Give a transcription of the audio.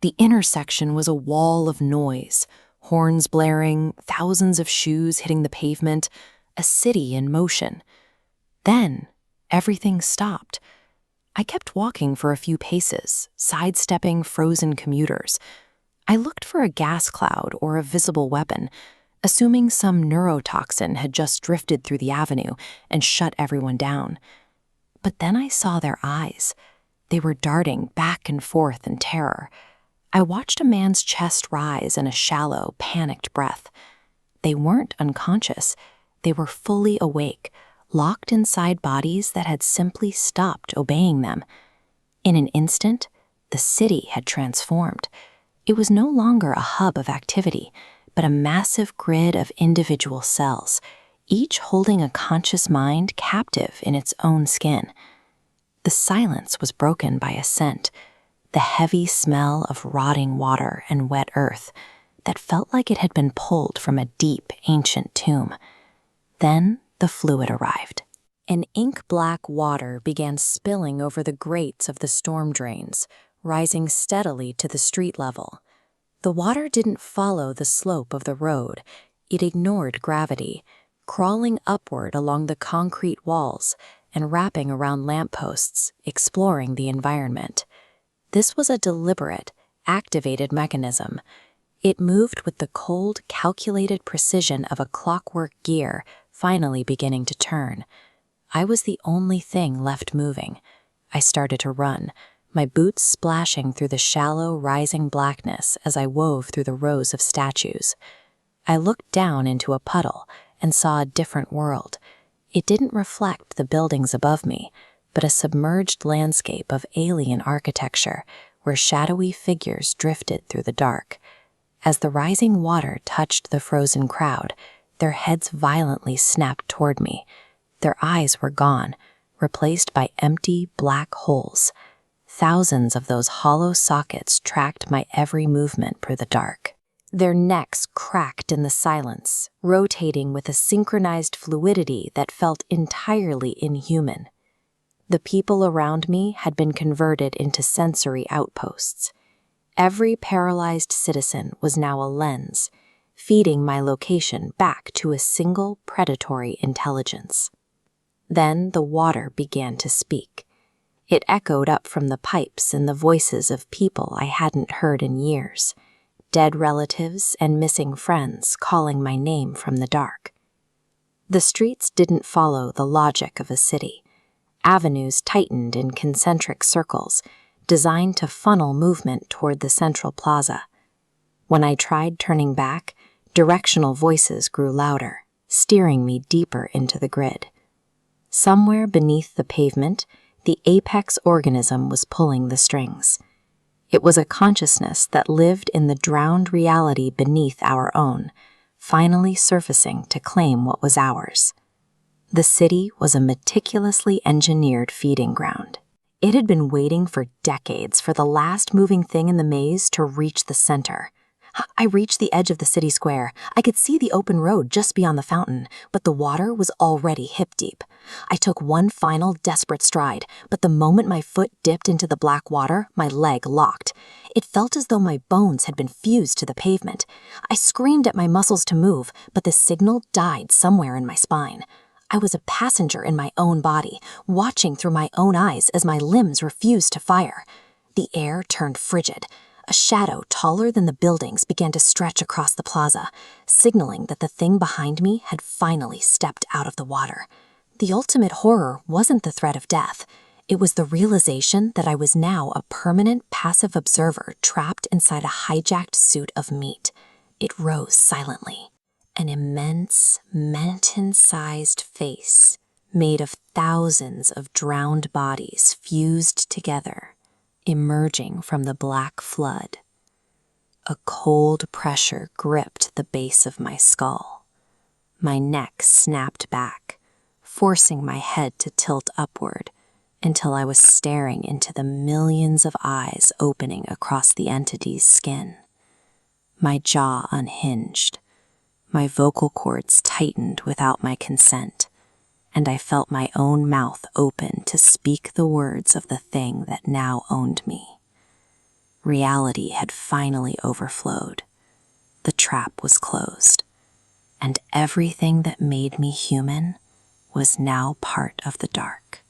The intersection was a wall of noise, horns blaring, thousands of shoes hitting the pavement, a city in motion. Then, everything stopped. I kept walking for a few paces, sidestepping frozen commuters. I looked for a gas cloud or a visible weapon, assuming some neurotoxin had just drifted through the avenue and shut everyone down. But then I saw their eyes. They were darting back and forth in terror. I watched a man's chest rise in a shallow, panicked breath. They weren't unconscious. They were fully awake, locked inside bodies that had simply stopped obeying them. In an instant, the city had transformed. It was no longer a hub of activity, but a massive grid of individual cells, each holding a conscious mind captive in its own skin. The silence was broken by a scent, the heavy smell of rotting water and wet earth that felt like it had been pulled from a deep, ancient tomb. Then the fluid arrived. An ink-black water began spilling over the grates of the storm drains, rising steadily to the street level. The water didn't follow the slope of the road. It ignored gravity, crawling upward along the concrete walls and wrapping around lampposts, exploring the environment. This was a deliberate, activated mechanism. It moved with the cold, calculated precision of a clockwork gear finally beginning to turn. I was the only thing left moving. I started to run, my boots splashing through the shallow, rising blackness as I wove through the rows of statues. I looked down into a puddle and saw a different world. It didn't reflect the buildings above me, but a submerged landscape of alien architecture where shadowy figures drifted through the dark. As the rising water touched the frozen crowd, their heads violently snapped toward me. Their eyes were gone, replaced by empty, black holes. Thousands of those hollow sockets tracked my every movement through the dark. Their necks cracked in the silence, rotating with a synchronized fluidity that felt entirely inhuman. The people around me had been converted into sensory outposts. Every paralyzed citizen was now a lens, feeding my location back to a single predatory intelligence. Then the water began to speak. It echoed up from the pipes in the voices of people I hadn't heard in years, dead relatives and missing friends calling my name from the dark. The streets didn't follow the logic of a city. Avenues tightened in concentric circles, designed to funnel movement toward the central plaza. When I tried turning back, directional voices grew louder, steering me deeper into the grid. Somewhere beneath the pavement, the apex organism was pulling the strings. It was a consciousness that lived in the drowned reality beneath our own, finally surfacing to claim what was ours. The city was a meticulously engineered feeding ground. It had been waiting for decades for the last moving thing in the maze to reach the center. I reached the edge of the city square. I could see the open road just beyond the fountain, but the water was already hip-deep. I took one final desperate stride, but the moment my foot dipped into the black water, my leg locked. It felt as though my bones had been fused to the pavement. I screamed at my muscles to move, but the signal died somewhere in my spine. I was a passenger in my own body, watching through my own eyes as my limbs refused to fire. The air turned frigid. A shadow taller than the buildings began to stretch across the plaza, signaling that the thing behind me had finally stepped out of the water. The ultimate horror wasn't the threat of death. It was the realization that I was now a permanent passive observer trapped inside a hijacked suit of meat. It rose silently. An immense, mannequin-sized face made of thousands of drowned bodies fused together, emerging from the black flood. A cold pressure gripped the base of my skull. My neck snapped back, forcing my head to tilt upward until I was staring into the millions of eyes opening across the entity's skin. My jaw unhinged. My vocal cords tightened without my consent, and I felt my own mouth open to speak the words of the thing that now owned me. Reality had finally overflowed. The trap was closed, and everything that made me human was now part of the dark.